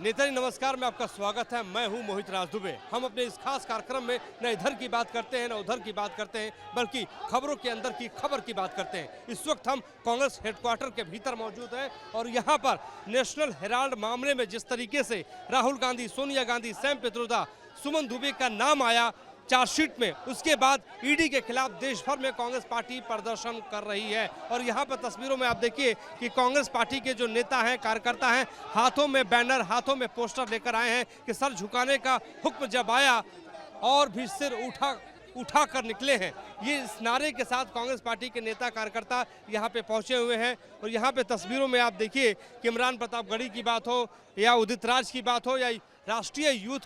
नेताजी नमस्कार में आपका स्वागत है। मैं हूं मोहित राज दुबे। हम अपने इस खास कार्यक्रम में न इधर की बात करते हैं न उधर की बात करते हैं, बल्कि खबरों के अंदर की खबर की बात करते हैं। इस वक्त हम कांग्रेस हेडक्वार्टर के भीतर मौजूद हैं और यहां पर नेशनल हेराल्ड मामले में जिस तरीके से राहुल गांधी, सोनिया गांधी, सैम पित्रोदा, सुमन दुबे का नाम आया चार्जशीट में, उसके बाद ईडी के खिलाफ देश भर में कांग्रेस पार्टी प्रदर्शन कर रही है। और यहाँ पर तस्वीरों में आप देखिए कि कांग्रेस पार्टी के जो नेता हैं, कार्यकर्ता हैं, हाथों में बैनर, हाथों में पोस्टर लेकर आए हैं कि सर झुकाने का हुक्म जब आया और भी सिर उठा कर निकले हैं। ये इस नारे के साथ कांग्रेस पार्टी के नेता कार्यकर्ता यहाँ पे पहुँचे हुए हैं। और यहाँ पे तस्वीरों में आप देखिए कि इमरान प्रतापगढ़ी की बात हो या उदित राज की बात हो या राष्ट्रीय यूथ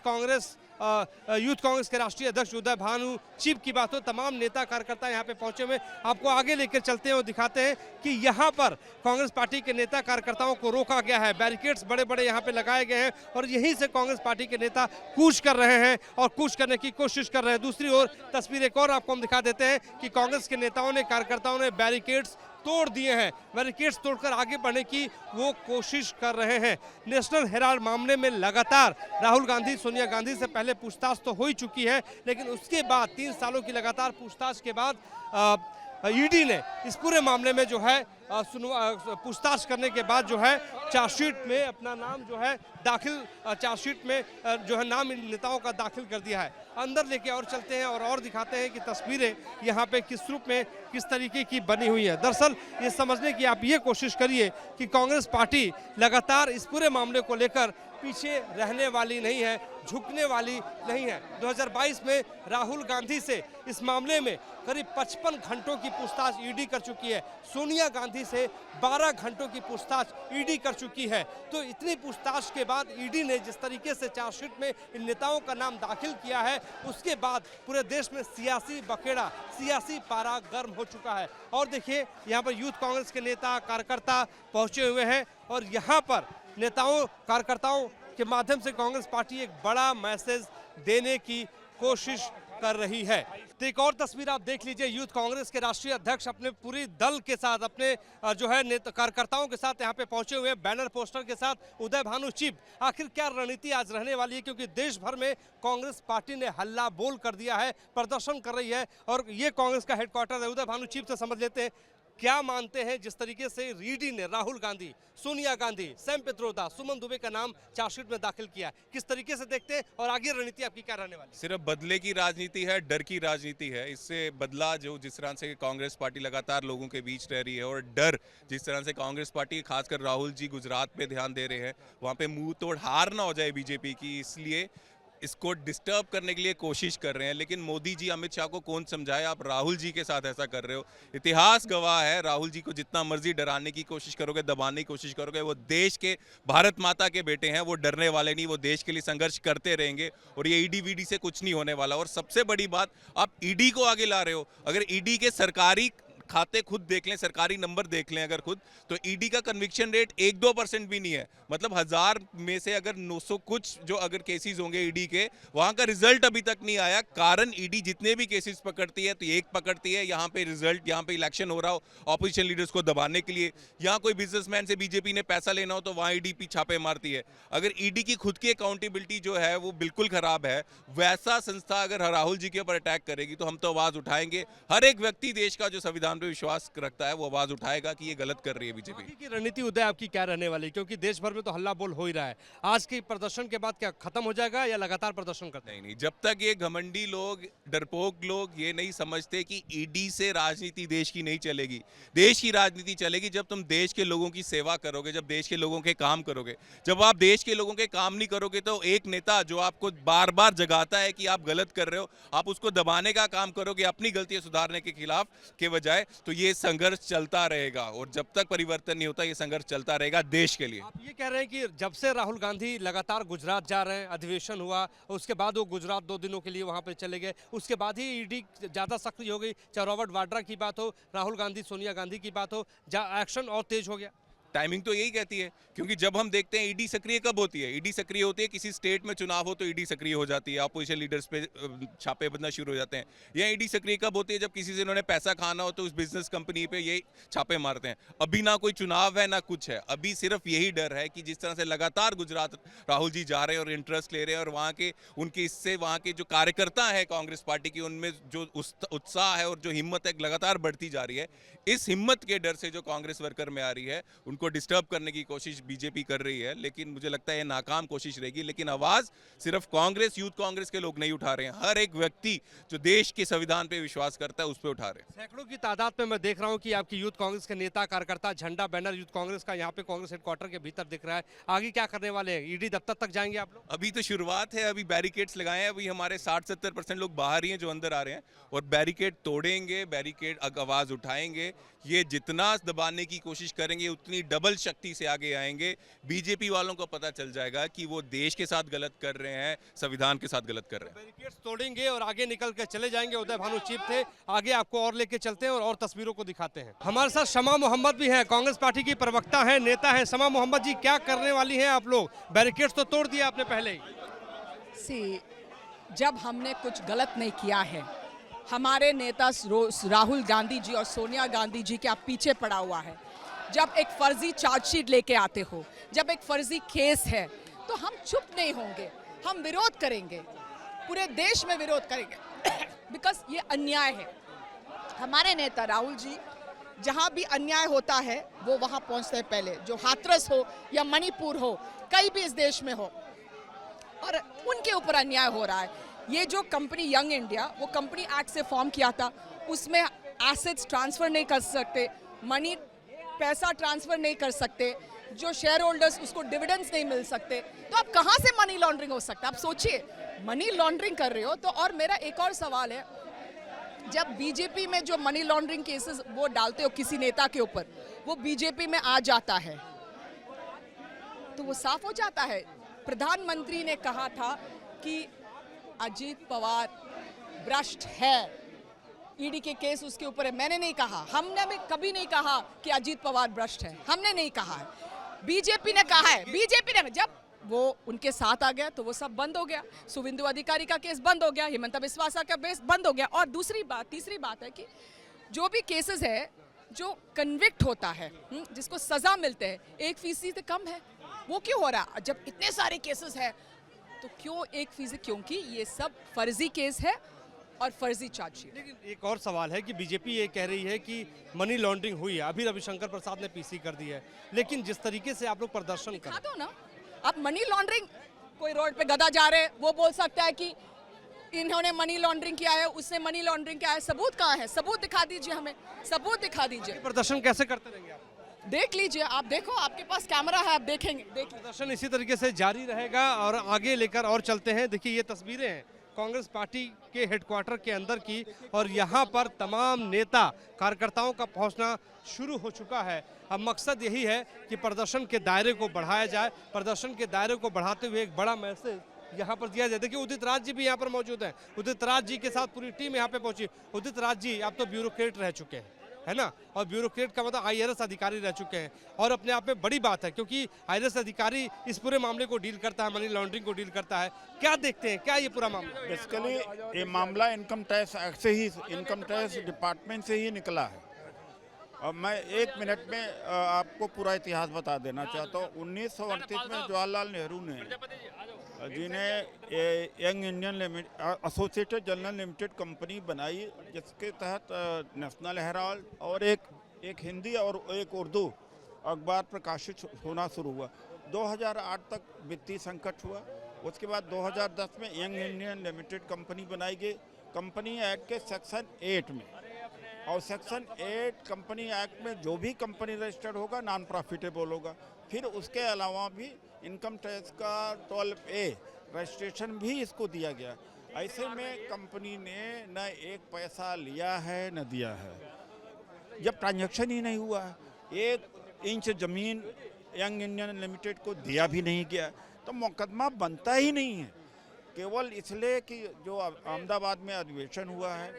कांग्रेस के राष्ट्रीय अध्यक्ष उदय भानु चिप की बात हो, तमाम नेता कार्यकर्ता यहाँ पे पहुंचे हुए। आपको आगे लेकर चलते हैं और दिखाते हैं कि यहाँ पर कांग्रेस पार्टी के नेता कार्यकर्ताओं को रोका गया है। बैरिकेड्स बड़े बड़े यहाँ पे लगाए गए हैं और यहीं से कांग्रेस पार्टी के नेता कूच कर रहे हैं और कूच करने की कोशिश कर रहे हैं। दूसरी ओर तस्वीर एक और आपको हम दिखा देते हैं कि कांग्रेस के नेताओं ने, कार्यकर्ताओं ने बैरिकेड्स तोड़ दिए हैं। बैरिकेड्स तोड़कर आगे बढ़ने की वो कोशिश कर रहे हैं। नेशनल हेराल्ड मामले में लगातार राहुल गांधी, सोनिया गांधी से पहले पूछताछ तो हो ही चुकी है, लेकिन उसके बाद 3 सालों की लगातार पूछताछ के बाद ईडी ने इस पूरे मामले में जो है पूछताछ करने के बाद जो है चार्जशीट में अपना नाम जो है दाखिल, चार्जशीट में जो है नाम इन नेताओं का दाखिल कर दिया है। अंदर लेके और चलते हैं और दिखाते हैं कि तस्वीरें यहाँ पे किस रूप में, किस तरीके की बनी हुई है। दरअसल ये समझने की आप ये कोशिश करिए कि कांग्रेस पार्टी लगातार इस पूरे मामले को लेकर पीछे रहने वाली नहीं है, झुकने वाली नहीं है। 2022 में राहुल गांधी से इस मामले में करीब 55 घंटों की पूछताछ ईडी कर चुकी है। सोनिया गांधी से 12 घंटों की पूछताछ ईडी कर चुकी है। तो इतनी पूछताछ के बाद ईडी ने जिस तरीके से चार्जशीट में इन नेताओं का नाम दाखिल किया है, उसके बाद पूरे देश में सियासी बखेड़ा, सियासी पारा गर्म हो चुका है। और देखिए यहाँ पर यूथ कांग्रेस के नेता कार्यकर्ता पहुंचे हुए हैं और यहाँ पर नेताओं कार्यकर्ताओं के माध्यम से कांग्रेस पार्टी एक बड़ा मैसेज देने की कोशिश कर रही है। तो एक और तस्वीर आप देख लीजिए, यूथ कांग्रेस के राष्ट्रीय अध्यक्ष अपने पूरी दल के साथ, अपने जो है नेता कार्यकर्ताओं के साथ यहाँ पे पहुंचे हुए हैं, बैनर पोस्टर के साथ। उदय भानु चिप, आखिर क्या रणनीति आज रहने वाली है, क्योंकि देश भर में कांग्रेस पार्टी ने हल्ला बोल कर दिया है, प्रदर्शन कर रही है और ये कांग्रेस का हेडक्वार्टर है। उदय भानु चिप से समझ लेते हैं क्या मानते हैं जिस तरीके से ईडी ने राहुल गांधी, सोनिया गांधी, सैम पित्रोदा, सुमन दुबे का नाम चार्जशीट में दाखिल किया, किस तरीके से देखते हैं और आगे रणनीति आपकी क्या रहने वाली? सिर्फ बदले की राजनीति है, डर की राजनीति है। इससे बदला जो जिस तरह से कांग्रेस पार्टी लगातार लोगों के बीच रह रही है और डर जिस तरह से कांग्रेस पार्टी, खासकर राहुल जी गुजरात पे ध्यान दे रहे हैं, वहाँ पे मुंह तोड़ हार ना हो जाए बीजेपी की, इसलिए इसको डिस्टर्ब करने के लिए कोशिश कर रहे हैं। लेकिन मोदी जी, अमित शाह को कौन समझाए, आप राहुल जी के साथ ऐसा कर रहे हो। इतिहास गवाह है, राहुल जी को जितना मर्जी डराने की कोशिश करोगे, दबाने की कोशिश करोगे, वो देश के, भारत माता के बेटे हैं, वो डरने वाले नहीं, वो देश के लिए संघर्ष करते रहेंगे और ये ईडी वीडी से कुछ नहीं होने वाला। और सबसे बड़ी बात, आप ईडी को आगे ला रहे हो। अगर ईडी के सरकारी खाते खुद देख लें, सरकारी नंबर देख लें अगर खुद, तो ईडी का कन्विक्शन रेट 1-2% भी नहीं है। मतलब 1000 में से अगर 900 कुछ जो अगर केसेस होंगे ईडी के, वहां का रिजल्ट अभी तक नहीं आया। कारण ईडी जितने भी केसेस पकड़ती है तो एक पकड़ती है, यहाँ पे रिजल्ट, यहाँ पे इलेक्शन हो रहा हो ऑपोजिशन लीडर्स को दबाने के लिए, यहाँ कोई बिजनेसमैन से बीजेपी ने पैसा लेना हो तो वहां ईडी छापे मारती है। अगर ईडी की खुद की अकाउंटेबिलिटी जो है वो बिल्कुल खराब है, वैसा संस्था अगर राहुल जी के ऊपर अटैक करेगी तो हम तो आवाज उठाएंगे। हर एक व्यक्ति देश का जो संविधान पे विश्वास रखता है वो आवाज उठाएगा कि ये गलत कर रही है बीजेपी। की रणनीति उदय आपकी क्या रहने वाली है, क्योंकि देश भर में तो हल्ला बोल हो ही रहा है। आज के प्रदर्शन के बाद क्या खत्म हो जाएगा या लगातार प्रदर्शन करते हैं? नहीं, जब तक ये घमंडी लोग, डरपोक लोग ये नहीं समझते कि ईडी से राजनीति देश की नहीं चलेगी। देश की राजनीति चलेगी जब तुम देश के लोगों की सेवा करोगे, जब देश के लोगों के काम करोगे। जब आप देश के लोगों के काम नहीं करोगे तो एक नेता जो आपको बार बार जगाता है कि आप गलत कर रहे हो, आप उसको दबाने का काम करोगे अपनी गलतियां सुधारने के खिलाफ के बजाय, तो ये संघर्ष चलता रहेगा और जब तक परिवर्तन नहीं होता ये संघर्ष चलता रहेगा देश के लिए। आप ये कह रहे हैं कि जब से राहुल गांधी लगातार गुजरात जा रहे हैं, अधिवेशन हुआ, उसके बाद वो गुजरात 2 दिनों के लिए वहां पे चले गए, उसके बाद ही ईडी ज्यादा सक्रिय हो गई। चाहे रॉबर्ट वाड्रा की बात हो, राहुल गांधी, सोनिया गांधी की बात हो, एक्शन और तेज हो गया। टाइमिंग तो यही कहती है, क्योंकि जब हम देखते हैं ईडी सक्रिय कब होती है, ईडी सक्रिय होती है किसी स्टेट में चुनाव हो तो ईडी सक्रिय हो जाती है, अपोजिशन लीडर्स पे छापे बनना शुरू हो जाते हैं। या ईडी सक्रिय कब होती है, जब किसी से इन्होंने पैसा खाना हो तो उस बिजनेस कंपनी पे यही छापे मारते हैं। अभी ना कोई चुनाव है ना कुछ है, अभी सिर्फ यही डर है कि जिस तरह से लगातार गुजरात राहुल जी जा रहे हैं और इंटरेस्ट ले रहे हैं, और वहाँ के उनके इससे वहाँ के जो कार्यकर्ता है कांग्रेस पार्टी की, उनमें जो उत्साह है और जो हिम्मत है लगातार बढ़ती जा रही है, इस हिम्मत के डर से जो कांग्रेस वर्कर में आ रही है उनको डिस्टर्ब करने की कोशिश बीजेपी कर रही है। लेकिन मुझे लगता है ये नाकाम कोशिश रहेगी। लेकिन आवाज सिर्फ कांग्रेस, यूथ कांग्रेस के लोग नहीं उठा रहे हैं, हर एक व्यक्ति जो देश के संविधान पे विश्वास करता है उस पर उठा रहे हैं। सैकड़ों की तादाद में मैं देख रहा हूं कि आपकी यूथ कांग्रेस के नेता कार्यकर्ता झंडा बैनर यूथ कांग्रेस का यहाँ पे कांग्रेस हेडक्वार्टर के भीतर दिख रहा है। आगे क्या करने वाले हैं? ईडी दफ्तर तक जाएंगे आप लोग? अभी तो शुरुआत है, अभी बैरिकेड्स लगाए हैं, अभी हमारे 60-70% लोग बाहर ही हैं जो अंदर आ रहे हैं, और बैरिकेड तोड़ेंगे, बैरिकेड आवाज उठाएंगे। ये जितना दबाने की कोशिश करेंगे उतनी डबल शक्ति से आगे आएंगे। बीजेपी वालों को पता चल जाएगा कि वो देश के साथ गलत कर रहे हैं, संविधान के साथ गलत कर रहे हैं। बैरिकेड्स तोड़ेंगे और आगे निकल के चले जाएंगे। उदय भानु चीफ थे, आगे आपको और लेके चलते हैं और तस्वीरों को दिखाते हैं। हमारे साथ शमा मोहम्मद भी है, कांग्रेस पार्टी की प्रवक्ता है, नेता है। शमा मोहम्मद जी, क्या करने वाली हैं आप लोग? बैरिकेड्स तो तोड़ दिया आपने पहले ही। जब हमने कुछ गलत नहीं किया है, हमारे नेता राहुल गांधी जी और सोनिया गांधी जी के आप पीछे पड़ा हुआ है। जब एक फर्जी चार्जशीट लेके आते हो, जब एक फर्जी केस है, तो हम चुप नहीं होंगे, हम विरोध करेंगे, पूरे देश में विरोध करेंगे बिकॉज ये अन्याय है। हमारे नेता राहुल जी जहाँ भी अन्याय होता है वो वहाँ पहुँचते हैं पहले, जो हाथरस हो या मणिपुर हो, कहीं भी इस देश में हो, और उनके ऊपर अन्याय हो रहा है। ये जो कंपनी यंग इंडिया, वो कंपनी एक्ट से फॉर्म किया था, उसमें एसेट्स ट्रांसफर नहीं कर सकते, मनी पैसा ट्रांसफर नहीं कर सकते, जो शेयर होल्डर्स उसको डिविडेंड्स नहीं मिल सकते, तो अब कहाँ से मनी लॉन्ड्रिंग हो सकता है? आप सोचिए, मनी लॉन्ड्रिंग कर रहे हो तो। और मेरा एक और सवाल है, जब बीजेपी में जो मनी लॉन्ड्रिंग केसेस वो डालते हो किसी नेता के ऊपर, वो बीजेपी में आ जाता है तो वो साफ हो जाता है। प्रधानमंत्री ने कहा था कि अजीत पवार भ्रष्ट है, ईडी के केस उसके ऊपर है। मैंने नहीं कहा, हमने भी कभी नहीं कहा कि अजीत पवार भ्रष्ट है, हमने नहीं कहा है, बीजेपी ने कहा है। बीजेपी ने, जब वो उनके साथ आ गया तो वो सब बंद हो गया। सुविंदु अधिकारी का केस बंद हो गया, हिमंता बिस्वा का केस बंद हो गया। और तीसरी बात है कि जो भी केसेस है जो कन्विक्ट होता है, जिसको सजा मिलते हैं, 1% से कम है। वो क्यों हो रहा? जब इतने सारे केसेस है तो क्यों 1%? क्योंकि ये सब फर्जी केस है और फर्जी चार्जशीट। लेकिन एक और सवाल है कि बीजेपी ये कह रही है कि मनी लॉन्ड्रिंग हुई है, अभी रविशंकर प्रसाद ने पीसी कर दी है, लेकिन जिस तरीके से आप लोग प्रदर्शन कर दिखा दो ना। अब मनी लॉन्ड्रिंग, कोई रोड पे गधा जा रहे, वो बोल सकता है कि इन्होंने मनी लॉन्ड्रिंग किया है, उसने मनी लॉन्ड्रिंग किया है। सबूत कहाँ है? सबूत दिखा दीजिए, हमें सबूत दिखा दीजिए। प्रदर्शन कैसे करते रहेंगे आप? देख लीजिए, आप देखो, आपके पास कैमरा है, आप देखेंगे। प्रदर्शन इसी तरीके से जारी रहेगा और आगे लेकर और चलते हैं। देखिए, ये तस्वीरें हैं कांग्रेस पार्टी के हेडक्वार्टर के अंदर की, और यहाँ पर तमाम नेता कार्यकर्ताओं का पहुँचना शुरू हो चुका है। अब मकसद यही है कि प्रदर्शन के दायरे को बढ़ाया जाए, प्रदर्शन के दायरे को बढ़ाते हुए एक बड़ा मैसेज यहाँ पर दिया जाए। देखिए, उदित राज जी भी यहाँ पर मौजूद हैं। उदित राज जी के साथ पूरी टीम यहाँ पे पहुंची। उदित राज जी, आप तो ब्यूरोक्रेट रह चुके हैं, है ना, और ब्यूरोक्रेट का मतलब IAS अधिकारी रह चुके हैं, और अपने आप में बड़ी बात है क्योंकि IAS अधिकारी इस पूरे मामले को डील करता है, मनी लॉन्ड्रिंग को डील करता है। क्या देखते हैं, क्या ये पूरा मामला? बेसिकली ये मामला इनकम टैक्स एक्ट से ही, इनकम टैक्स डिपार्टमेंट से ही निकला है। और मैं 1 मिनट में आपको पूरा इतिहास बता देना चाहता हूँ। 1938 में जवाहरलाल नेहरू ने, जिन्हें young Indian associated journal limited company बनाई, जिसके तहत नेशनल हेराल्ड और एक हिंदी और एक उर्दू अखबार प्रकाशित होना शुरू हुआ। 2008 तक वित्तीय संकट हुआ। उसके बाद 2010 में यंग इंडियन लिमिटेड कंपनी बनाई गई, कंपनी एक्ट के सेक्शन 8 में। और सेक्शन 8 कंपनी एक्ट में जो भी कंपनी रजिस्टर्ड होगा नॉन प्रॉफिटेबल होगा। फिर उसके अलावा भी इनकम टैक्स का 12A रजिस्ट्रेशन भी इसको दिया गया। ऐसे में कंपनी ने न एक पैसा लिया है न दिया है, जब ट्रांजैक्शन ही नहीं हुआ है। 1 इंच ज़मीन यंग इंडियन लिमिटेड को दिया भी नहीं गया, तो मुकदमा बनता ही नहीं है केवल इसलिए कि जो अहमदाबाद में अधिवेशन हुआ है,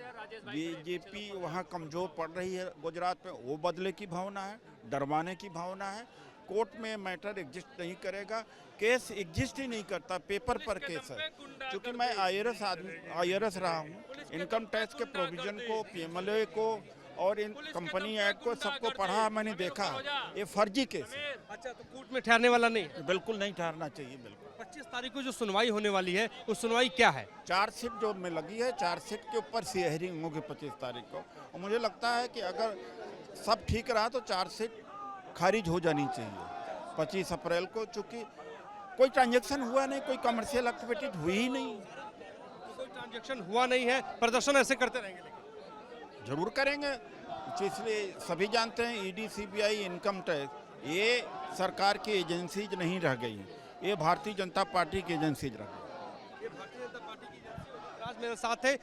बीजेपी वहाँ कमज़ोर पड़ रही है गुजरात में, वो बदले की भावना है, डरवाने की भावना है। कोर्ट में मैटर एग्जिस्ट नहीं करेगा, केस एग्जिस्ट ही नहीं करता, पेपर पर केस है। क्योंकि मैं IRS रहा हूँ, इनकम टैक्स के प्रोविज़न को, PMLA को और इन कंपनी एक्ट को सबको पढ़ा, मैंने देखा, ये फर्जी केस है। अच्छा, तो कोर्ट में ठहरने वाला नहीं है? बिल्कुल नहीं ठहरना चाहिए, बिल्कुल। 25 तारीख को जो सुनवाई होने वाली है, वो सुनवाई क्या है? चार्जशीट जो में लगी है, चार्जशीट के ऊपर हियरिंग होगी 25 तारीख को, और मुझे लगता है कि अगर सब ठीक रहा तो चार्जशीट खारिज हो जानी चाहिए 25 अप्रैल को, चूँकि कोई ट्रांजैक्शन हुआ नहीं, कोई कमर्शियल एक्टिविटी हुई ही नहीं। कोई ट्रांजैक्शन हुआ नहीं है, प्रदर्शन ऐसे करते रहेंगे? जरूर करेंगे, इसलिए सभी जानते हैं ED, CBI, इनकम टैक्स ये सरकार की एजेंसीज नहीं रह गई, ये भारतीय जनता पार्टी की एजेंसीज रह गई। ये भारतीय जनता पार्टी की एजेंसी। आज मेरे साथ है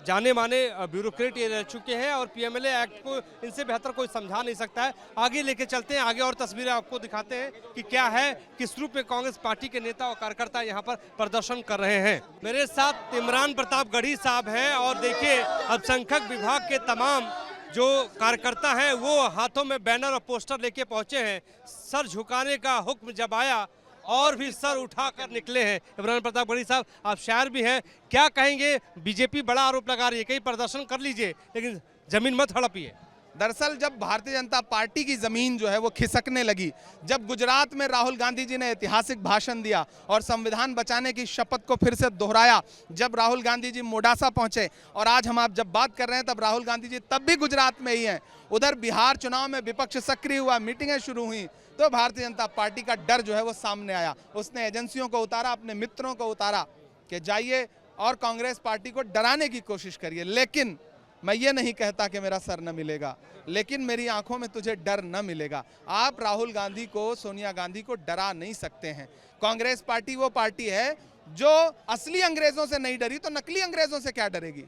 जाने माने ब्यूरोक्रेट ये रह चुके हैं और PMLA एक्ट को इनसे बेहतर कोई समझा नहीं सकता है। आगे लेके चलते हैं, आगे और तस्वीरें आपको दिखाते हैं कि क्या है, किस रूप में कांग्रेस पार्टी के नेता और कार्यकर्ता यहाँ पर प्रदर्शन कर रहे हैं। मेरे साथ इमरान प्रताप गढ़ी साहब हैं और देखिए अल्पसंख्यक विभाग के तमाम जो कार्यकर्ता हैं वो हाथों में बैनर और पोस्टर लेके पहुंचे हैं। सर झुकाने का हुक्म जब आया और भी सर उठाकर निकले हैं। इमरान प्रताप गढ़ी साहब, आप शायर भी हैं, क्या कहेंगे? बीजेपी बड़ा आरोप लगा रही है, कहीं प्रदर्शन कर लीजिए लेकिन जमीन मत हड़पिए। दरअसल जब भारतीय जनता पार्टी की जमीन जो है वो खिसकने लगी, जब गुजरात में राहुल गांधी जी ने ऐतिहासिक भाषण दिया और संविधान बचाने की शपथ को फिर से दोहराया, जब राहुल गांधी जी मोडासा पहुंचे और आज हम आप जब बात कर रहे हैं तब राहुल गांधी जी तब भी गुजरात में ही हैं। उधर बिहार चुनाव में विपक्ष सक्रिय हुआ, मीटिंगें शुरू हुई, तो भारतीय जनता पार्टी का डर जो है वो सामने आया। उसने एजेंसियों को उतारा, अपने मित्रों को उतारा कि जाइए और कांग्रेस पार्टी को डराने की कोशिश करिए। लेकिन मैं ये नहीं कहता कि मेरा सर न मिलेगा, लेकिन मेरी आंखों में तुझे डर न मिलेगा। आप राहुल गांधी को, सोनिया गांधी को डरा नहीं सकते हैं। कांग्रेस पार्टी वो पार्टी है जो असली अंग्रेजों से नहीं डरी तो नकली अंग्रेजों से क्या डरेगी।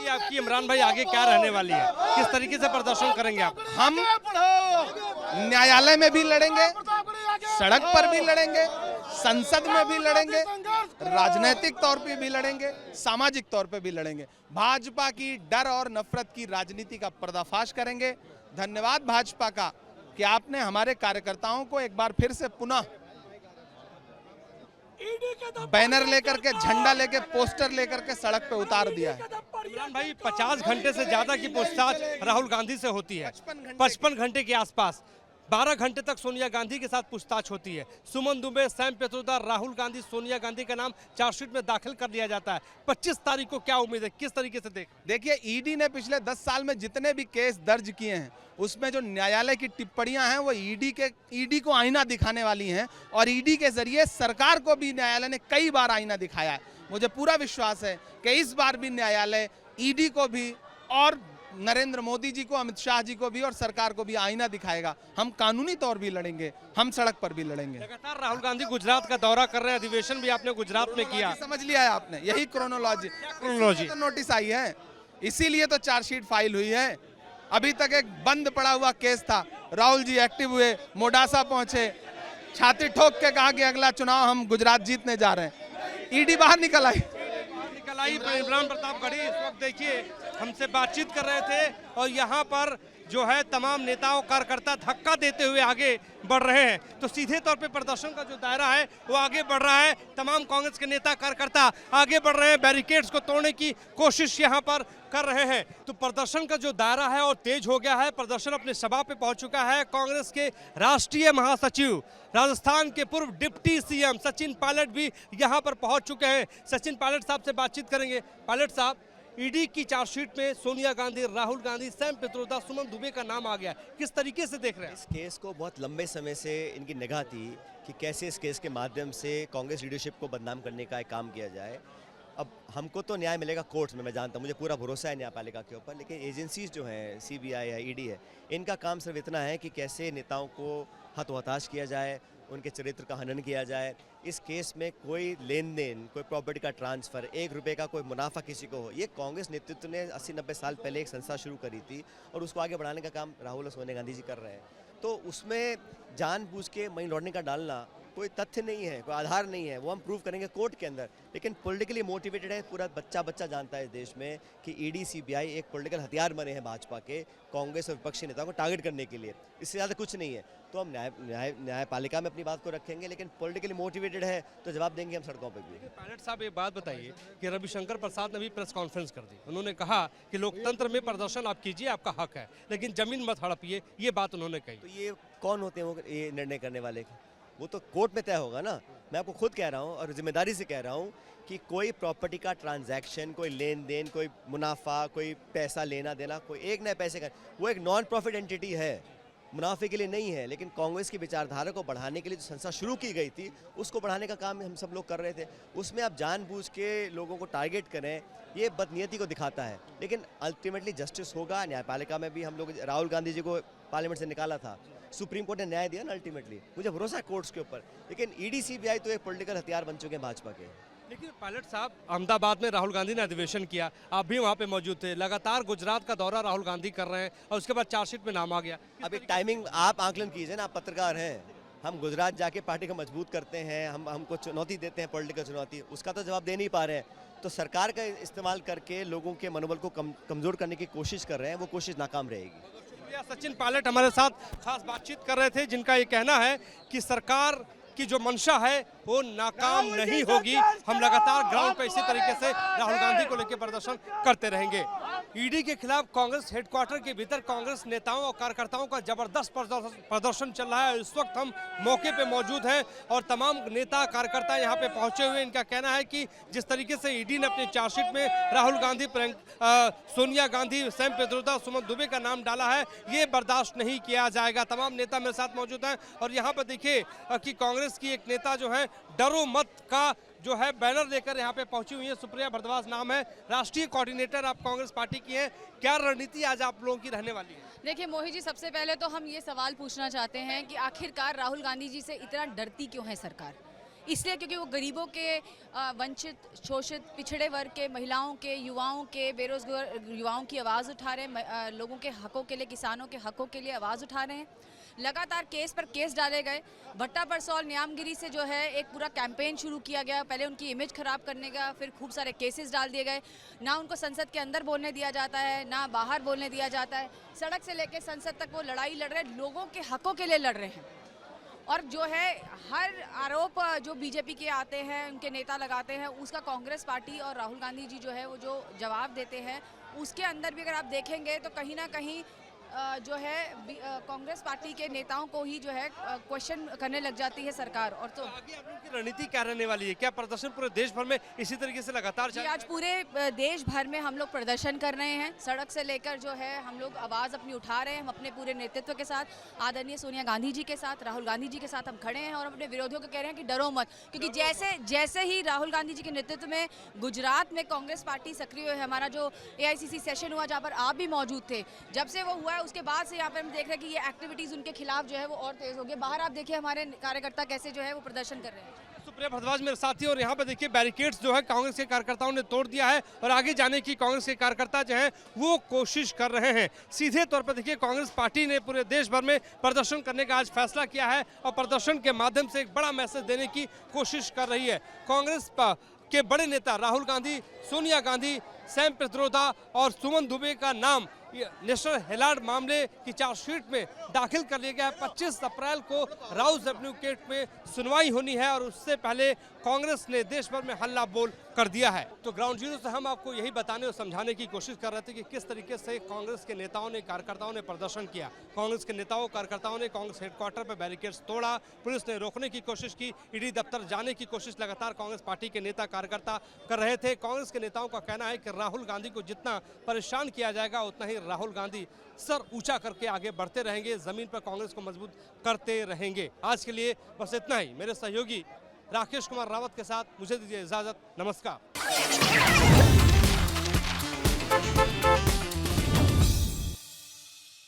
आपकी इमरान भाई आगे क्या रहने वाली है, किस तरीके से प्रदर्शन करेंगे आप? हम न्यायालय में भी लड़ेंगे, सड़क पर भी लड़ेंगे, संसद में भी लड़ेंगे, राजनीतिक तौर पे भी लड़ेंगे, सामाजिक तौर पे भी लड़ेंगे। भाजपा की डर और नफरत की राजनीति का पर्दाफाश करेंगे। धन्यवाद भाजपा का कि आपने हमारे कार्यकर्ताओं को एक बार फिर से पुनः बैनर लेकर के, झंडा लेकर, पोस्टर लेकर के सड़क पे उतार दिया है। इमरान भाई 50 घंटे से ज्यादा की पूछताछ राहुल गांधी से होती है, 55 घंटे के आसपास। 12 घंटे तक सोनिया गांधी के साथ पूछताछ होती है। सुमन दुबे, सैम पित्रोदा, राहुल गांधी, सोनिया गांधी का नाम चार्जशीट में दाखिल कर दिया जाता है। 25 तारीख को क्या उम्मीद है, किस तरीके से देखिए ईडी ने पिछले 10 साल में जितने भी केस दर्ज किए हैं उसमें जो न्यायालय की टिप्पणियां हैं वो ईडी को आईना दिखाने वाली हैं और ईडी के जरिए सरकार को भी न्यायालय ने कई बार आईना दिखाया है। मुझे पूरा विश्वास है कि इस बार भी न्यायालय ईडी को भी और नरेंद्र मोदी जी को, अमित शाह जी को भी और सरकार को भी आईना दिखाएगा। हम कानूनी तौर भी लड़ेंगे, हम सड़क पर भी लड़ेंगे। लगातार राहुल गांधी गुजरात का दौरा कर रहे हैं, अधिवेशन भी आपने गुजरात में किया, समझ लिया है आपने, यही क्रोनोलॉजी तो नोटिस आई है, इसीलिए तो चार्जशीट फाइल हुई है। अभी तक एक बंद पड़ा हुआ केस था, राहुल जी एक्टिव हुए, मोडासा पहुंचे, छाती ठोक के कहा कि अगला चुनाव हम गुजरात जीतने जा रहे हैं। ईडी बाहर निकल आई। इमरान प्रताप गढ़ी इस वक्त देखिए हमसे बातचीत कर रहे थे और यहाँ पर जो है तमाम नेताओं कार्यकर्ता धक्का देते हुए आगे बढ़ रहे हैं। तो सीधे तौर पे प्रदर्शन का जो दायरा है वो आगे बढ़ रहा है। तमाम कांग्रेस के नेता कार्यकर्ता आगे बढ़ रहे हैं, बैरिकेड्स को तोड़ने की कोशिश यहाँ पर कर रहे हैं। तो प्रदर्शन का जो दायरा है और तेज हो गया है। प्रदर्शन अपने सभा पे पहुंच चुका है। कांग्रेस के राष्ट्रीय महासचिव, राजस्थान के पूर्व डिप्टी CM सचिन पायलट भी यहाँ पर पहुंच चुके हैं। सचिन पायलट साहब से बातचीत करेंगे। पायलट साहब, ईडी की चार्जशीट में सोनिया गांधी, राहुल गांधी, सैम पित्रोदा, सुमन दुबे का नाम आ गया, किस तरीके से देख रहे हैं? इस केस को बहुत लंबे समय से इनकी निगाह थी कि कैसे इस केस के माध्यम से कांग्रेस लीडरशिप को बदनाम करने का एक काम किया जाए। अब हमको तो न्याय मिलेगा कोर्ट्स में, मैं जानता हूँ, मुझे पूरा भरोसा है न्यायपालिका के ऊपर, लेकिन एजेंसीज जो हैं, CBI है, ED है, इनका काम सिर्फ इतना है कि कैसे नेताओं को हतोहताश किया जाए, उनके चरित्र का हनन किया जाए। इस केस में कोई लेन देन, कोई प्रॉपर्टी का ट्रांसफ़र, 1 रुपये का कोई मुनाफा किसी को हो, ये कांग्रेस नेतृत्व ने 80-90 साल पहले एक संस्था शुरू करी थी और उसको आगे बढ़ाने का काम राहुल और सोनिया गांधी जी कर रहे हैं। तो उसमें जानबूझ के मनी लॉन्ड्रिंग का डालना कोई तथ्य नहीं है, कोई आधार नहीं है, वो हम प्रूव करेंगे कोर्ट के अंदर। लेकिन पॉलिटिकली मोटिवेटेड है, पूरा बच्चा जानता है इस देश में कि ईडी सीबीआई एक पॉलिटिकल हथियार बने हैं भाजपा के, कांग्रेस और विपक्षी नेताओं को टारगेट करने के लिए, इससे ज़्यादा कुछ नहीं है। तो हम न्यायपालिका में अपनी बात को रखेंगे, लेकिन पॉलिटिकली मोटिवेटेड है तो जवाब देंगे हम सड़कों पर भी। पायलट साहब एक बात बताइए कि रविशंकर प्रसाद ने भी प्रेस कॉन्फ्रेंस कर दी, उन्होंने कहा कि लोकतंत्र में प्रदर्शन आप कीजिए, आपका हक है, लेकिन जमीन मत हड़पिए, ये बात उन्होंने कही। तो ये कौन होते हैं वो ये निर्णय करने वाले? वो तो कोर्ट में तय होगा ना। मैं आपको खुद कह रहा हूँ और जिम्मेदारी से कह रहा हूँ कि कोई प्रॉपर्टी का ट्रांजैक्शन, कोई लेन देन, कोई मुनाफा, कोई पैसा लेना देना, कोई एक नए पैसे का, वो एक नॉन प्रॉफिट एंटिटी है, मुनाफे के लिए नहीं है। लेकिन कांग्रेस की विचारधारा को बढ़ाने के लिए जो संस्था शुरू की गई थी, उसको बढ़ाने का काम हम सब लोग कर रहे थे। उसमें आप जानबूझ के लोगों को टारगेट करें, ये बदनीयती को दिखाता है। लेकिन अल्टीमेटली जस्टिस होगा। न्यायपालिका में भी हम लोग राहुल गांधी जी को पार्लियामेंट से निकाला था, सुप्रीम कोर्ट ने न्याय दिया ना अल्टीमेटली। मुझे भरोसा है कोर्ट्स के ऊपर। लेकिन ईडी सीबीआई तो एक पॉलिटिकल हथियार बन चुके हैं भाजपा के। देखिए पायलट साहब, अहमदाबाद में राहुल गांधी ने अधिवेशन किया, आप भी वहाँ पे मौजूद थे, लगातार गुजरात का दौरा राहुल गांधी कर रहे हैं और उसके बाद चार्जशीट में नाम आ गया। अब एक टाइमिंग आप आकलन कीजिए ना, आप पत्रकार हैं। हम गुजरात जाके पार्टी को मजबूत करते हैं, हमको चुनौती देते हैं, पॉलिटिकल चुनौती, उसका तो जवाब दे नहीं पा रहे हैं। तो सरकार का इस्तेमाल करके लोगों के मनोबल को कमज़ोर करने की कोशिश कर रहे हैं, वो कोशिश नाकाम रहेगी। सचिन पायलट हमारे साथ खास बातचीत कर रहे थे, जिनका ये कहना है कि सरकार की जो मंशा है वो नाकाम नहीं होगी, हम लगातार ग्राउंड पर इसी तरीके से राहुल गांधी को लेकर प्रदर्शन करते रहेंगे। ईडी के खिलाफ कांग्रेस हेडक्वार्टर के भीतर कांग्रेस नेताओं और कार्यकर्ताओं का जबरदस्त प्रदर्शन चल रहा है। इस वक्त हम मौके पे मौजूद हैं और तमाम नेता कार्यकर्ता यहाँ पे पहुंचे हुए। इनका कहना है कि जिस तरीके से ईडी ने अपनी चार्जशीट में राहुल गांधी, सोनिया गांधी, सैम पेत्रोदा, सुमन दुबे का नाम डाला है, ये बर्दाश्त नहीं किया जाएगा। तमाम नेता मेरे साथ मौजूद हैं और यहाँ पर देखिए कि कांग्रेस की एक नेता जो है डरो मत का जो है बैनर लेकर यहाँ पे पहुंची हुई है। सुप्रिया भारद्वाज नाम है, राष्ट्रीय कोऑर्डिनेटर आप कांग्रेस पार्टी की हैं। क्या रणनीति आज आप लोगों की रहने वाली है? देखिए मोहित जी, सबसे पहले तो हम ये सवाल पूछना चाहते हैं कि आखिरकार राहुल गांधी जी से इतना डरती क्यों है सरकार? इसलिए क्योंकि वो गरीबों के, वंचित, शोषित, पिछड़े वर्ग के, महिलाओं के, युवाओं के, बेरोजगार युवाओं की आवाज़ उठा रहे हैं, लोगों के हकों के लिए, किसानों के हकों के लिए आवाज़ उठा रहे हैं। लगातार केस पर केस डाले गए। भट्टा परसौल, न्यामगिरी से जो है एक पूरा कैंपेन शुरू किया गया, पहले उनकी इमेज खराब करने का, फिर खूब सारे केसेस डाल दिए गए। ना उनको संसद के अंदर बोलने दिया जाता है, ना बाहर बोलने दिया जाता है। सड़क से लेकर संसद तक वो लड़ाई लड़ रहे हैं, लोगों के हकों के लिए लड़ रहे हैं। और जो है हर आरोप जो बीजेपी के आते हैं, उनके नेता लगाते हैं, उसका कांग्रेस पार्टी और राहुल गांधी जी जो है वो जो जवाब देते हैं, उसके अंदर भी अगर आप देखेंगे तो कहीं ना कहीं जो है कांग्रेस पार्टी के नेताओं को ही जो है क्वेश्चन करने लग जाती है सरकार। और तो आगे आप लोगों की रणनीति क्या रहने वाली है? क्या प्रदर्शन पूरे देश भर में इसी तरीके से लगातार जी, आज पूरे देश भर में हम लोग प्रदर्शन कर रहे हैं। सड़क से लेकर जो है हम लोग आवाज़ अपनी उठा रहे हैं। हम अपने पूरे नेतृत्व के साथ, आदरणीय सोनिया गांधी जी के साथ, राहुल गांधी जी के साथ हम खड़े हैं और अपने विरोधियों को कह रहे हैं कि डरो मत, क्योंकि जैसे ही राहुल गांधी जी के नेतृत्व में गुजरात में कांग्रेस पार्टी सक्रिय है, हमारा जो AICC सेशन हुआ जहाँ पर आप भी मौजूद थे, जब से वो हुआ है उसके बाद से यहाँ पे हम देख रहे हैं कि ये एक्टिविटीज़ उनके खिलाफ जो है वो और तेज़ हो गई। बाहर आप देखिए हमारे कार्यकर्ता कैसे जो है वो प्रदर्शन कर रहे हैं। सुप्रिया भारद्वाज मेरे साथी, और यहाँ पे देखिए बैरिकेड्स जो है कांग्रेस के कार्यकर्ताओं ने तोड़ दिया है और आगे जाने की कांग्रेस के कार्यकर्ता जो हैं वो कोशिश कर रहे हैं। सीधे तौर पर देखिए कांग्रेस पार्टी ने पूरे देश भर में प्रदर्शन करने का आज फैसला किया है और प्रदर्शन के माध्यम से एक बड़ा मैसेज देने की कोशिश कर रही है। कांग्रेस के बड़े नेता राहुल गांधी, सोनिया गांधी, सैम पेत्रोदा और सुमन दुबे का नाम नेशनल हेराल्ड मामले की चार्जशीट में दाखिल कर लिया गया है। 25 अप्रैल को राउज एवेन्यू केस में सुनवाई होनी है और उससे पहले कांग्रेस ने देश भर में हल्ला बोल कर दिया है। तो ग्राउंड जीरो से हम आपको यही बताने और समझाने की कोशिश कर रहे थे कि किस तरीके से कांग्रेस के नेताओं ने, कार्यकर्ताओं ने प्रदर्शन किया। कांग्रेस के नेताओं, कार्यकर्ताओं ने कांग्रेस हेडक्वार्टर पर बैरिकेड्स तोड़ा, पुलिस ने रोकने की कोशिश की, ईडी दफ्तर जाने की कोशिश लगातार कांग्रेस पार्टी के नेता कार्यकर्ता कर रहे थे। कांग्रेस के नेताओं का कहना है कि राहुल गांधी को जितना परेशान किया जाएगा उतना ही राहुल गांधी सर ऊंचा करके आगे बढ़ते रहेंगे, जमीन पर कांग्रेस को मजबूत करते रहेंगे। आज के लिए बस इतना ही। मेरे सहयोगी राकेश कुमार रावत के साथ मुझे दीजिए इजाजत। नमस्कार।